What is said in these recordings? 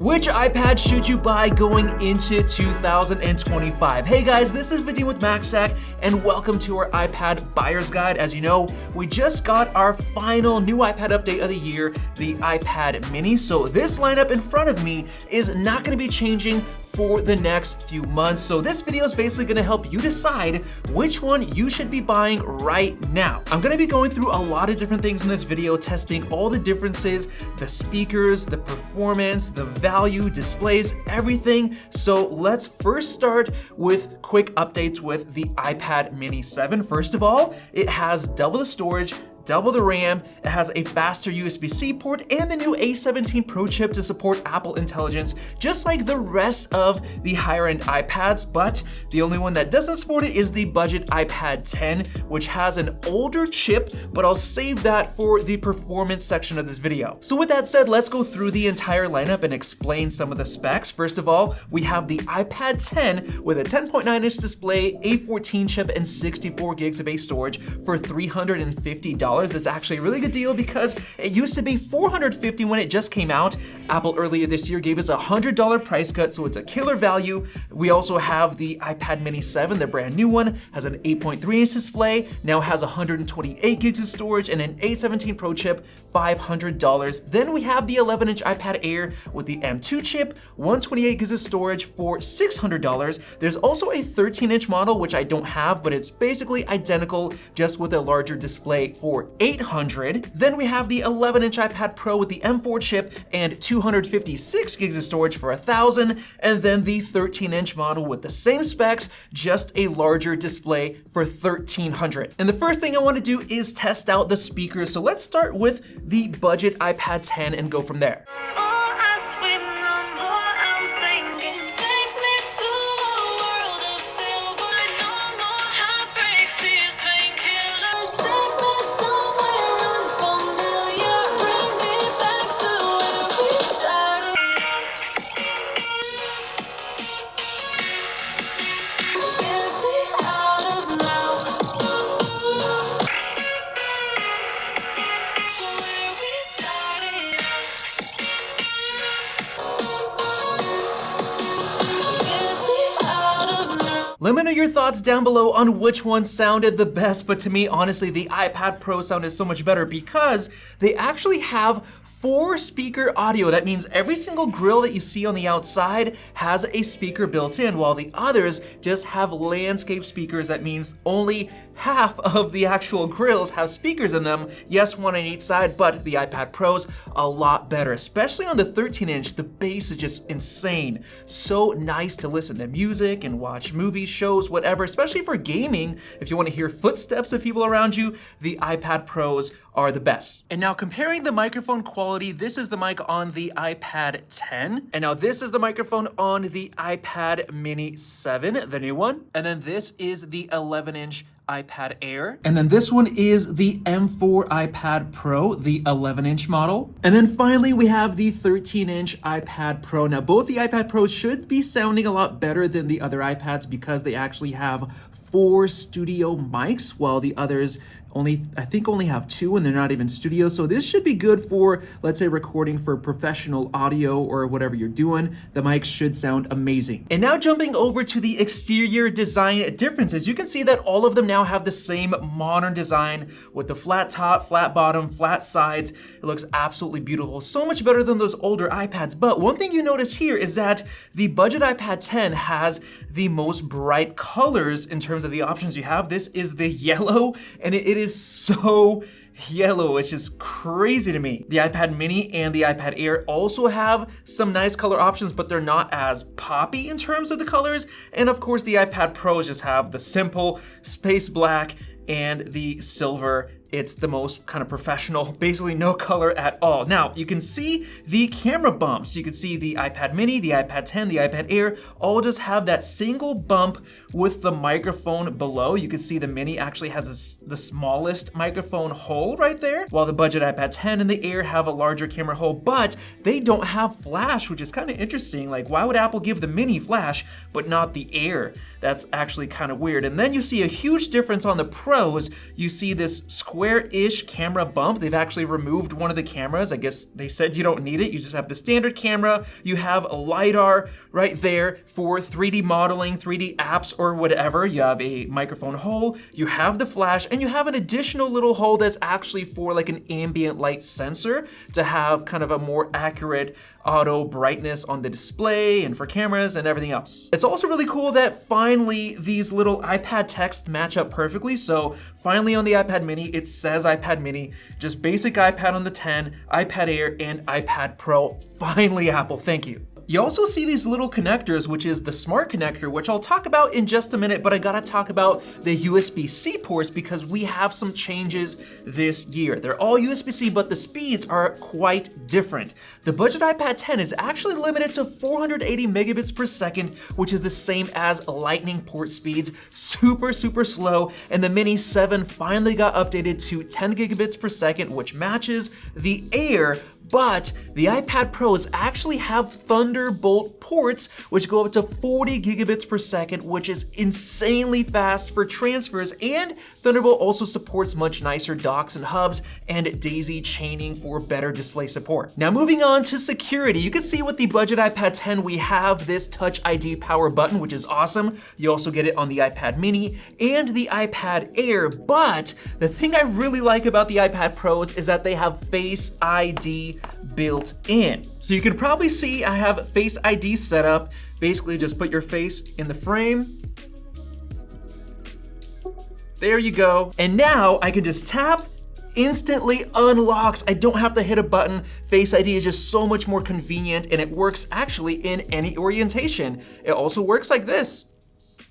Which iPad should you buy going into 2025? Hey guys, this is Vadim with MacSack, and welcome to our iPad buyer's guide. As you know, we just got our final new iPad update of the year, the iPad mini. So this lineup in front of me is not going to be changing for the next few months. So this video is basically going to help you decide which one you should be buying right now. I'm going to be going through a lot of different things in this video, testing all the differences, the speakers, the performance, the value, displays, everything. So let's first start with quick updates with the iPad mini 7. First of all, it has double the storage, double the RAM, it has a faster USB-C port, and the new A17 Pro chip to support Apple Intelligence, just like the rest of the higher-end iPads, but the only one that doesn't support it is the budget iPad 10, which has an older chip, but I'll save that for the performance section of this video. So with that said, let's go through the entire lineup and explain some of the specs. First of all, we have the iPad 10 with a 10.9-inch display, A14 chip, and 64 gigs of base storage for $350. It's actually a really good deal because it used to be $450 when it just came out. Apple earlier this year gave us a $100 price cut, so it's a killer value. We also have the iPad mini 7, the brand new one, has an 8.3-inch display, now has 128 gigs of storage and an A17 Pro chip, $500. Then we have the 11-inch iPad Air with the M2 chip, 128 gigs of storage for $600. There's also a 13-inch model, which I don't have, but it's basically identical, just with a larger display for $800. Then we have the 11-inch iPad Pro with the M4 chip and 256 gigs of storage for $1,000, and then the 13-inch model with the same specs, just a larger display for $1,300. And the first thing I want to do is test out the speakers. So let's start with the budget iPad 10 and go from there. Let me know your thoughts down below on which one sounded the best, but to me, honestly, the iPad Pro sounded so much better because they actually have 4-speaker audio. That means every single grill that you see on the outside has a speaker built in, while the others just have landscape speakers. That means only half of the actual grills have speakers in them. Yes, one on each side, but the iPad Pro's a lot better, especially on the 13-inch. The bass is just insane. So nice to listen to music and watch movies, shows, whatever, especially for gaming. If you want to hear footsteps of people around you, the iPad Pros are the best. And now comparing the microphone quality, this is the mic on the iPad 10, and now this is the microphone on the iPad mini 7, the new one, and then this is the 11-inch iPad Air. And then this one is the M4 iPad Pro, the 11-inch model. And then finally, we have the 13-inch iPad Pro. Now, both the iPad Pros should be sounding a lot better than the other iPads because they actually have 4 studio mics, while the others I think only have 2, and they're not even studio. So this should be good for, let's say, recording for professional audio or whatever you're doing. The mics should sound amazing. And now jumping over to the exterior design differences, you can see that all of them now have the same modern design with the flat top, flat bottom, flat sides. It looks absolutely beautiful. So much better than those older iPads. But one thing you notice here is that the budget iPad 10 has the most bright colors in terms of the options you have. This is the yellow, and it is so yellow. It's just crazy to me. The iPad mini and the iPad Air also have some nice color options, but they're not as poppy in terms of the colors. And of course, the iPad Pros just have the simple space black and the silver. It's the most kind of professional, basically no color at all. Now, you can see the camera bumps. You can see the iPad mini, the iPad 10, the iPad Air, all just have that single bump with the microphone below. You can see the mini actually has the smallest microphone hole right there, while the budget iPad 10 and the Air have a larger camera hole, but they don't have flash, which is kind of interesting. Like, why would Apple give the mini flash, but not the Air? That's actually kind of weird. And then you see a huge difference on the Pros. You see this square square-ish camera bump. They've actually removed one of the cameras. I guess they said you don't need it. You just have the standard camera. You have a LiDAR right there for 3D modeling, 3D apps, or whatever. You have a microphone hole, you have the flash, and you have an additional little hole that's actually for like an ambient light sensor to have kind of a more accurate auto brightness on the display and for cameras and everything else. It's also really cool that finally these little iPad text match up perfectly. So finally on the iPad mini, it says iPad mini, just basic iPad on the 10, iPad Air, and iPad Pro. Finally, Apple, thank you. You also see these little connectors, which is the smart connector, which I'll talk about in just a minute, but I gotta talk about the USB-C ports because we have some changes this year. They're all USB-C, but the speeds are quite different. The budget iPad 10 is actually limited to 480 megabits per second, which is the same as Lightning port speeds, super slow, and the Mini 7 finally got updated to 10 gigabits per second, which matches the Air. But the iPad Pros actually have Thunderbolt ports, which go up to 40 gigabits per second, which is insanely fast for transfers, and Thunderbolt also supports much nicer docks and hubs and daisy chaining for better display support. Now moving on to security, you can see with the budget iPad 10 we have this Touch ID power button, which is awesome. You also get it on the iPad mini and the iPad Air, but the thing I really like about the iPad Pros is that they have Face ID built in. So you can probably see I have Face ID set up. Basically just put your face in the frame. There you go. And now I can just tap, instantly unlocks. I don't have to hit a button. Face ID is just so much more convenient and it works actually in any orientation. It also works like this.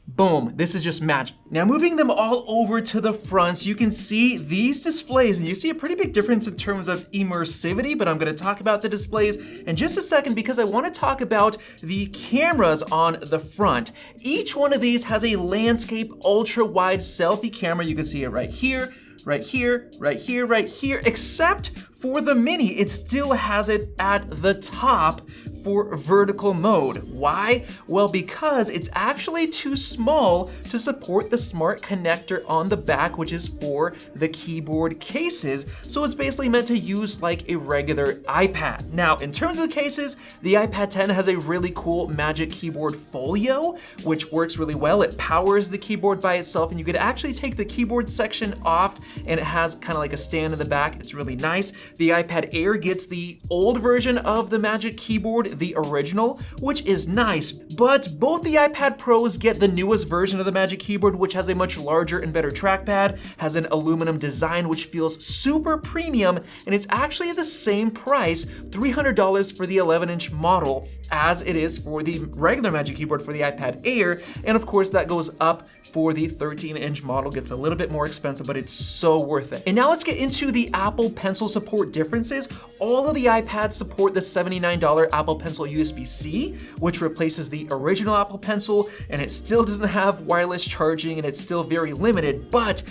Boom, this is just magic. Now moving them all over to the front, so you can see these displays, and you see a pretty big difference in terms of immersivity, but I'm gonna talk about the displays in just a second because I wanna talk about the cameras on the front. Each one of these has a landscape ultra-wide selfie camera. You can see it right here, right here, right here, right here, except for the mini, it still has it at the top for vertical mode. Why? Well, because it's actually too small to support the smart connector on the back, which is for the keyboard cases. So it's basically meant to use like a regular iPad. Now, in terms of the cases, the iPad 10 has a really cool Magic Keyboard Folio, which works really well. It powers the keyboard by itself, and you could actually take the keyboard section off, and it has kind of like a stand in the back. It's really nice. The iPad Air gets the old version of the Magic Keyboard, the original, which is nice, but both the iPad Pros get the newest version of the Magic Keyboard, which has a much larger and better trackpad, has an aluminum design which feels super premium, and it's actually the same price, $300 for the 11-inch model as it is for the regular Magic Keyboard for the iPad Air, and of course that goes up for the 13-inch model, gets a little bit more expensive, but it's so worth it. And now let's get into the Apple Pencil support differences. All of the iPads support the $79 Apple Pencil USB-C, which replaces the original Apple Pencil, and it still doesn't have wireless charging, and it's still very limited, but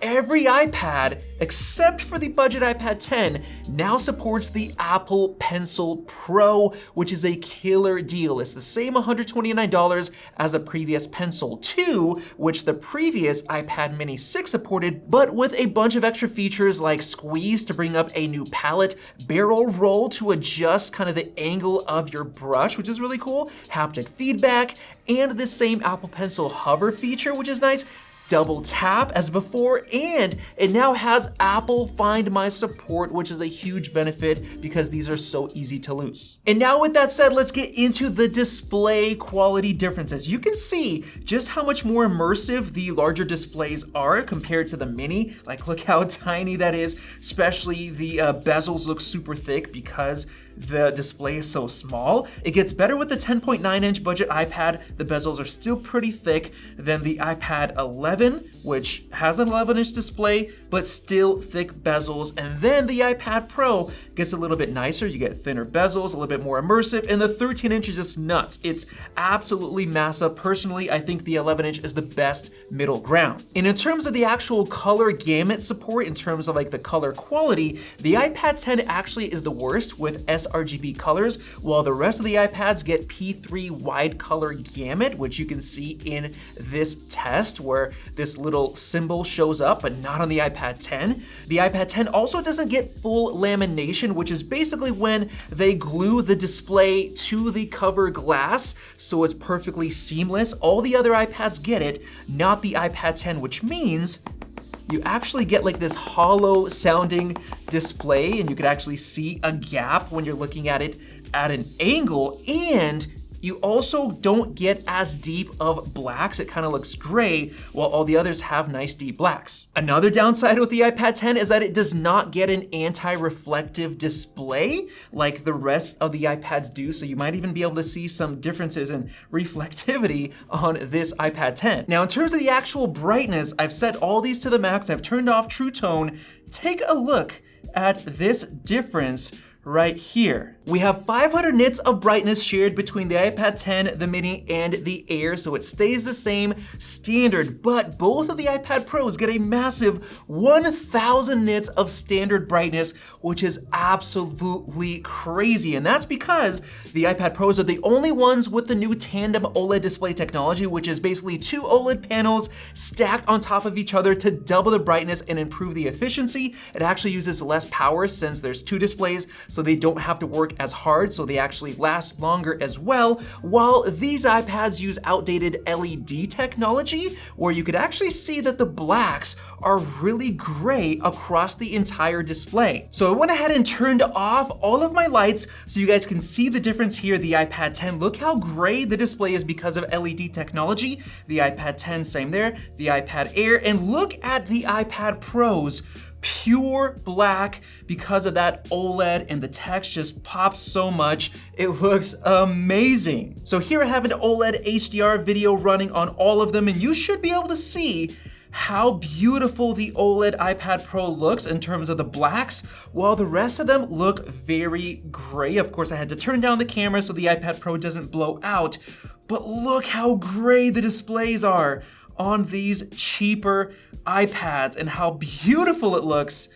every iPad, except for the budget iPad 10, now supports the Apple Pencil Pro, which is a killer deal. It's the same $129 as the previous Pencil 2, which the previous iPad Mini 6 supported, but with a bunch of extra features like squeeze to bring up a new palette, barrel roll to adjust kind of the angle of your brush, which is really cool, haptic feedback, and the same Apple Pencil hover feature, which is nice, double tap as before, and it now has Apple Find My support, which is a huge benefit because these are so easy to lose. And now with that said, let's get into the display quality differences. You can see just how much more immersive the larger displays are compared to the mini. Like, look how tiny that is, especially the bezels look super thick because the display is so small. It gets better with the 10.9-inch budget iPad. The bezels are still pretty thick than the iPad 11, which has an 11-inch display, but still thick bezels. And then the iPad Pro gets a little bit nicer. You get thinner bezels, a little bit more immersive, and the 13-inch is just nuts. It's absolutely massive. Personally, I think the 11-inch is the best middle ground. And in terms of the actual color gamut support, in terms of like the color quality, the iPad 10 actually is the worst with sRGB colors, while the rest of the iPads get P3 wide color gamut, which you can see in this test where this little symbol shows up, but not on the iPad 10. The iPad 10 also doesn't get full lamination, which is basically when they glue the display to the cover glass, so it's perfectly seamless. All the other iPads get it, not the iPad 10, which means you actually get like this hollow sounding display, and you could actually see a gap when you're looking at it at an angle, and you also don't get as deep of blacks. It kind of looks gray, while all the others have nice deep blacks. Another downside with the iPad 10 is that it does not get an anti-reflective display like the rest of the iPads do, so you might even be able to see some differences in reflectivity on this iPad 10. Now, in terms of the actual brightness, I've set all these to the max. I've turned off True Tone. Take a look at this difference right here. We have 500 nits of brightness shared between the iPad 10, the mini, and the Air, so it stays the same standard, but both of the iPad Pros get a massive 1000 nits of standard brightness, which is absolutely crazy, and that's because the iPad Pros are the only ones with the new tandem OLED display technology, which is basically two OLED panels stacked on top of each other to double the brightness and improve the efficiency. It actually uses less power since there's two displays, so they don't have to work as hard, so they actually last longer as well, while these iPads use outdated LED technology, where you could actually see that the blacks are really gray across the entire display. So I went ahead and turned off all of my lights so you guys can see the difference here. The iPad 10, look how gray the display is because of LED technology. The iPad 10, same there. The iPad Air, and look at the iPad Pros. Pure black because of that OLED, and the text just pops so much. It looks amazing. So here I have an OLED HDR video running on all of them, and you should be able to see how beautiful the OLED iPad Pro looks in terms of the blacks, while the rest of them look very gray. Of course, I had to turn down the camera so the iPad Pro doesn't blow out, but look how gray the displays are on these cheaper iPads and how beautiful it looks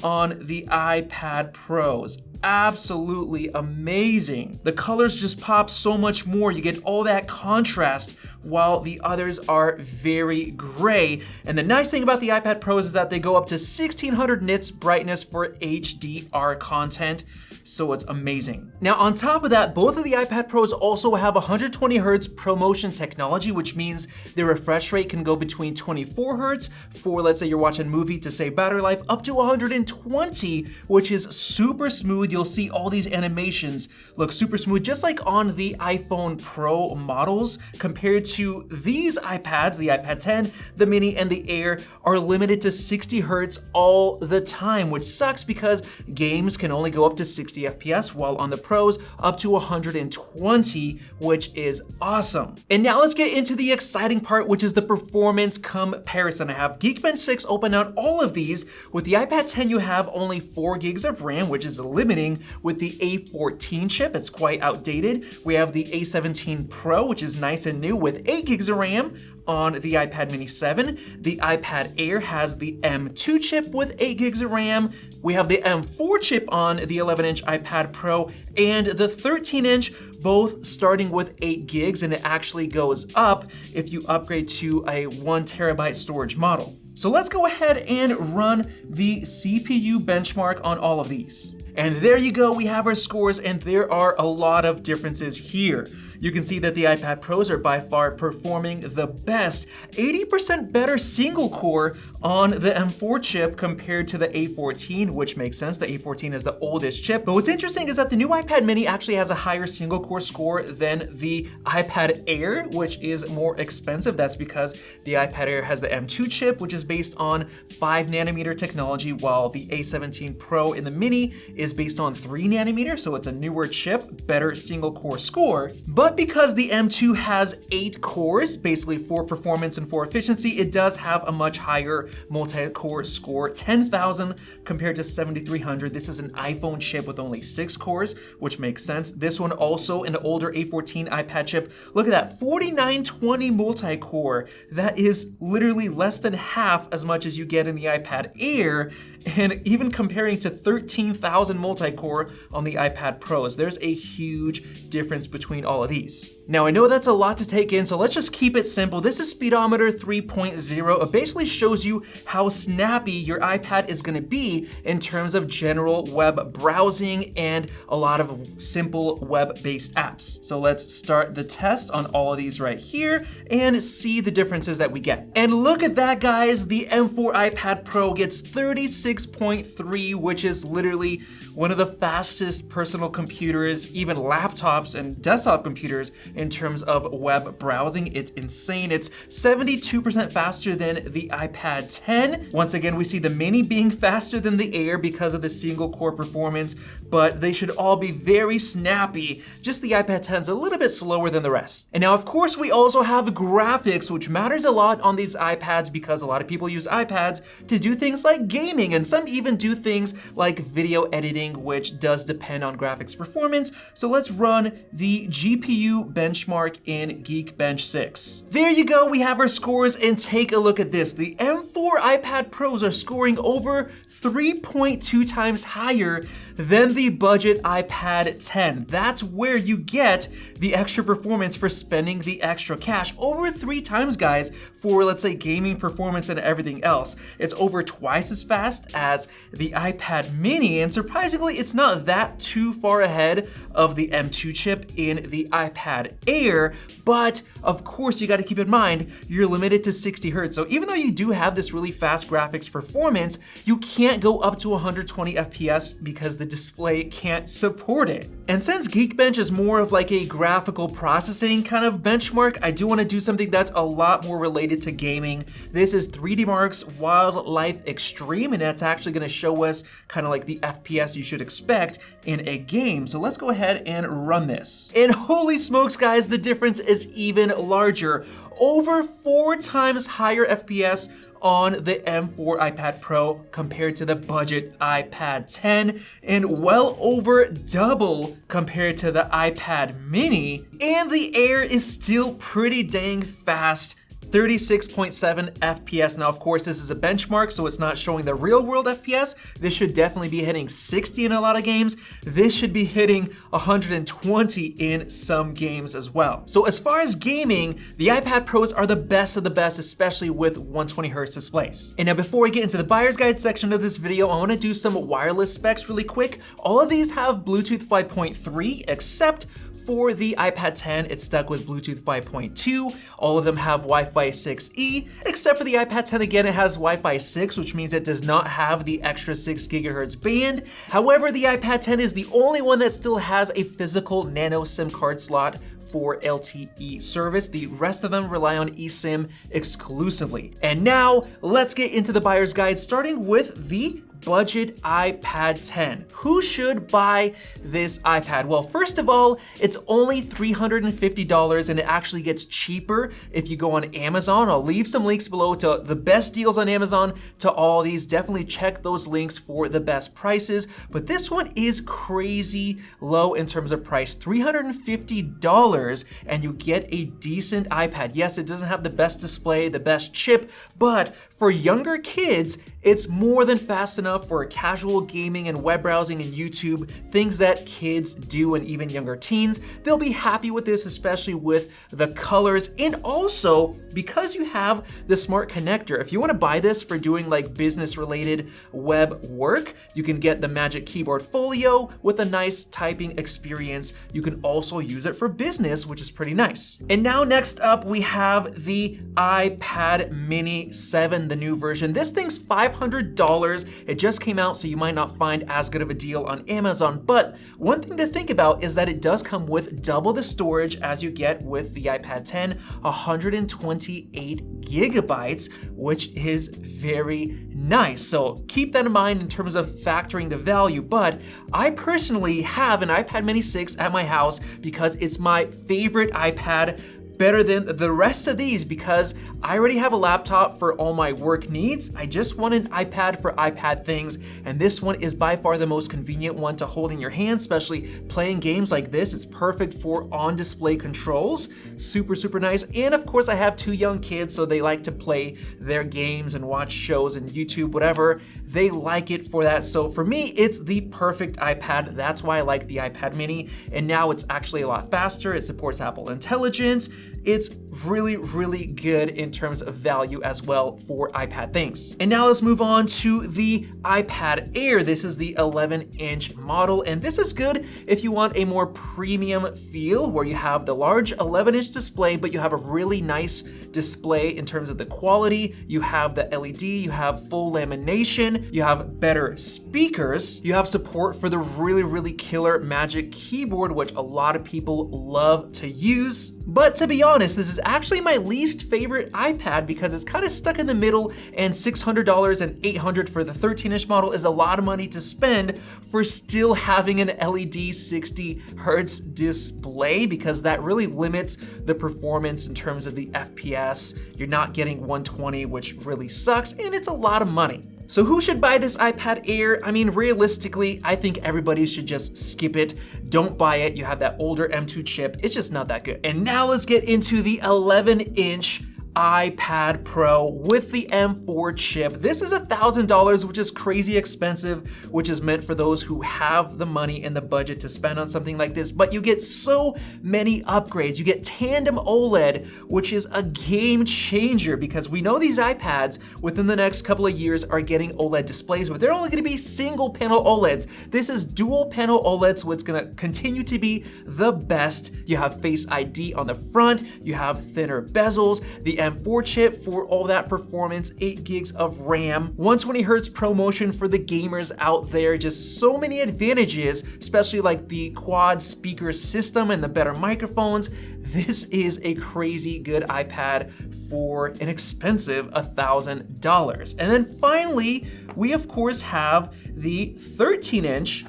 on the iPad Pros. Absolutely amazing. The colors just pop so much more. You get all that contrast while the others are very gray. And the nice thing about the iPad Pros is that they go up to 1600 nits brightness for HDR content. So it's amazing. Now on top of that, both of the iPad Pros also have 120 Hz ProMotion technology, which means the refresh rate can go between 24 Hz for, let's say you're watching a movie to save battery life, up to 120, which is super smooth. You'll see all these animations look super smooth, just like on the iPhone Pro models. Compared to these iPads, the iPad 10, the mini, and the Air are limited to 60 Hz all the time, which sucks because games can only go up to 60 FPS, while on the Pros up to 120, which is awesome. And now let's get into the exciting part, which is the performance comparison. I have Geekbench 6 open on all of these. With the iPad 10, you have only 4 gigs of RAM, which is limiting with the A14 chip. It's quite outdated. We have the A17 Pro, which is nice and new with 8 gigs of RAM on the iPad mini 7. The iPad Air has the M2 chip with 8 gigs of RAM. We have the M4 chip on the 11-inch iPad Pro and the 13-inch, both starting with 8 gigs, and it actually goes up if you upgrade to a 1 terabyte storage model. So let's go ahead and run the CPU benchmark on all of these. And there you go, we have our scores, and there are a lot of differences here. You can see that the iPad Pros are by far performing the best, 80% better single core on the M4 chip compared to the A14, which makes sense. The A14 is the oldest chip. But what's interesting is that the new iPad mini actually has a higher single core score than the iPad Air, which is more expensive. That's because the iPad Air has the M2 chip, which is based on 5 nanometer technology, while the A17 Pro in the mini is is based on 3 nanometer, so it's a newer chip, better single core score. But because the M2 has 8 cores, basically for performance and for efficiency, it does have a much higher multi-core score, 10,000 compared to 7,300. This is an iPhone chip with only 6 cores, which makes sense. This one also an older A14 iPad chip. Look at that, 4920 multi-core. That is literally less than half as much as you get in the iPad Air, and even comparing to 13,000 multi-core on the iPad Pros, there's a huge difference between all of these. Now I know that's a lot to take in, so let's just keep it simple. This is Speedometer 3.0. It basically shows you how snappy your iPad is gonna be in terms of general web browsing and a lot of simple web-based apps. So let's start the test on all of these right here and see the differences that we get. And look at that, guys, the M4 iPad Pro gets 36.3, which is literally one of the fastest personal computers, even laptops and desktop computers in terms of web browsing. It's insane. It's 72% faster than the iPad 10. Once again, we see the Mini being faster than the Air because of the single core performance, but they should all be very snappy. Just the iPad 10 is a little bit slower than the rest. And now, of course, we also have graphics, which matters a lot on these iPads because a lot of people use iPads to do things like gaming, and some even do things like video editing, which does depend on graphics performance. So let's run the GPU benchmark in Geekbench 6. There you go, we have our scores, and take a look at this. The M4 iPad Pros are scoring over 3.2 times higher than the budget iPad 10. That's where you get the extra performance for spending the extra cash. Over 3 times, guys, for let's say gaming performance and everything else. It's over twice as fast as the iPad Mini, and surprisingly, it's not that too far ahead of the M2 chip in the iPad Air, but of course, you gotta keep in mind, you're limited to 60 Hertz. So even though you do have this really fast graphics performance, you can't go up to 120 FPS because the display can't support it. And since Geekbench is more of like a graphical processing kind of benchmark, I do want to do something that's a lot more related to gaming. This is 3D Mark's Wildlife Extreme, and that's actually going to show us kind of like the FPS you should expect in a game. So let's go ahead and run this. And holy smokes, guys, the difference is even larger. Over 4 times higher FPS on the M4 iPad Pro compared to the budget iPad 10, and well over double compared to the iPad Mini. And the Air is still pretty dang fast, 36.7 FPS. Now, of course, this is a benchmark, so it's not showing the real world FPS. This should definitely be hitting 60 in a lot of games. This should be hitting 120 in some games as well. So as far as gaming, the iPad Pros are the best of the best, especially with 120 Hertz displays. And now before we get into the buyer's guide section of this video, I wanna do some wireless specs really quick. All of these have Bluetooth 5.3, except for the iPad 10, it's stuck with Bluetooth 5.2. All of them have Wi-Fi 6E, except for the iPad 10, again, it has Wi-Fi 6, which means it does not have the extra 6 gigahertz band. However, the iPad 10 is the only one that still has a physical nano SIM card slot for LTE service. The rest of them rely on eSIM exclusively. And now, let's get into the buyer's guide, starting with the budget iPad 10. Who should buy this iPad? Well, first of all, it's only $350, and it actually gets cheaper if you go on Amazon. I'll leave some links below to the best deals on Amazon to all these. Definitely check those links for the best prices. But this one is crazy low in terms of price, $350, and you get a decent iPad. Yes, it doesn't have the best display, the best chip, but for younger kids, it's more than fast enough for casual gaming and web browsing and YouTube, things that kids do and even younger teens. They'll be happy with this, especially with the colors. And also, because you have the smart connector, if you wanna buy this for doing like business related web work, you can get the Magic Keyboard Folio with a nice typing experience. You can also use it for business, which is pretty nice. And now next up, we have the iPad Mini 7, the new version. This thing's $500. It It just came out, so you might not find as good of a deal on Amazon, but one thing to think about is that it does come with double the storage as you get with the iPad 10, 128 gigabytes, which is very nice. So keep that in mind in terms of factoring the value, but I personally have an iPad mini 6 at my house because it's my favorite iPad, better than the rest of these because I already have a laptop for all my work needs. I just want an iPad for iPad things, and this one is by far the most convenient one to hold in your hand, especially playing games like this. It's perfect for on-display controls. Super, super nice. And of course, I have 2 young kids, so they like to play their games and watch shows and YouTube, whatever. They like it for that. So for me, it's the perfect iPad. That's why I like the iPad mini. And now it's actually a lot faster. It supports Apple Intelligence. It's really, really good in terms of value as well for iPad things. And now let's move on to the iPad Air. This is the 11-inch model, and this is good if you want a more premium feel where you have the large 11-inch display, but you have a really nice display in terms of the quality. You have the LED, you have full lamination, you have better speakers, you have support for the really, really killer Magic Keyboard, which a lot of people love to use. But to be honest, this is actually my least favorite iPad because it's kind of stuck in the middle, and $600 and $800 for the 13-inch model is a lot of money to spend for still having an LED 60 hertz display, because that really limits the performance in terms of the FPS. You're not getting 120, which really sucks, and it's a lot of money. So who should buy this iPad Air? I mean, realistically, I think everybody should just skip it. Don't buy it. You have that older M2 chip. It's just not that good. And now let's get into the 11-inch iPad Pro with the M4 chip. This is $1,000, which is crazy expensive, which is meant for those who have the money and the budget to spend on something like this, but you get so many upgrades. You get tandem OLED, which is a game changer because we know these iPads within the next couple of years are getting OLED displays, but they're only gonna be single panel OLEDs. This is dual panel OLED, so it's gonna continue to be the best. You have Face ID on the front, you have thinner bezels, the M4 chip for all that performance, 8 gigs of RAM, 120 hertz ProMotion for the gamers out there, just so many advantages, especially like the quad speaker system and the better microphones. This is a crazy good iPad for an expensive $1,000. And then finally, we of course have the 13-inch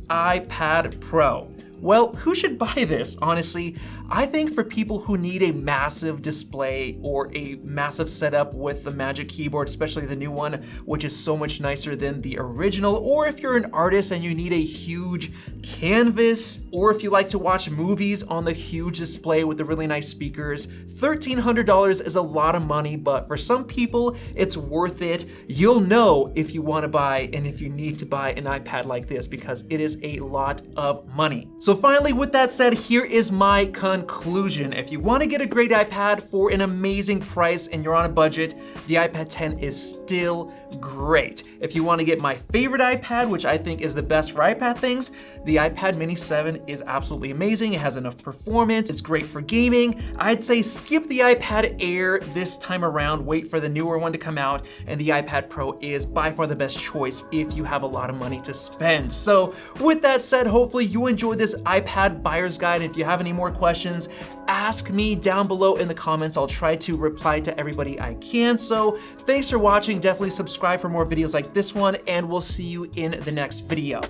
iPad Pro. Well, who should buy this? Honestly, I think for people who need a massive display or a massive setup with the Magic Keyboard, especially the new one, which is so much nicer than the original, or if you're an artist and you need a huge canvas, or if you like to watch movies on the huge display with the really nice speakers, $1,300 is a lot of money, but for some people, it's worth it. You'll know if you want to buy and if you need to buy an iPad like this because it is a lot of money. So finally, with that said, here is my conclusion. If you want to get a great iPad for an amazing price and you're on a budget, the iPad 10 is still great. If you want to get my favorite iPad, which I think is the best for iPad things, the iPad mini 7 is absolutely amazing. It has enough performance. It's great for gaming. I'd say skip the iPad Air this time around, wait for the newer one to come out, and the iPad Pro is by far the best choice if you have a lot of money to spend. So with that said, hopefully you enjoyed this iPad buyer's guide. If you have any more questions, ask me down below in the comments. I'll try to reply to everybody I can. So thanks for watching. Definitely subscribe for more videos like this one, and we'll see you in the next video.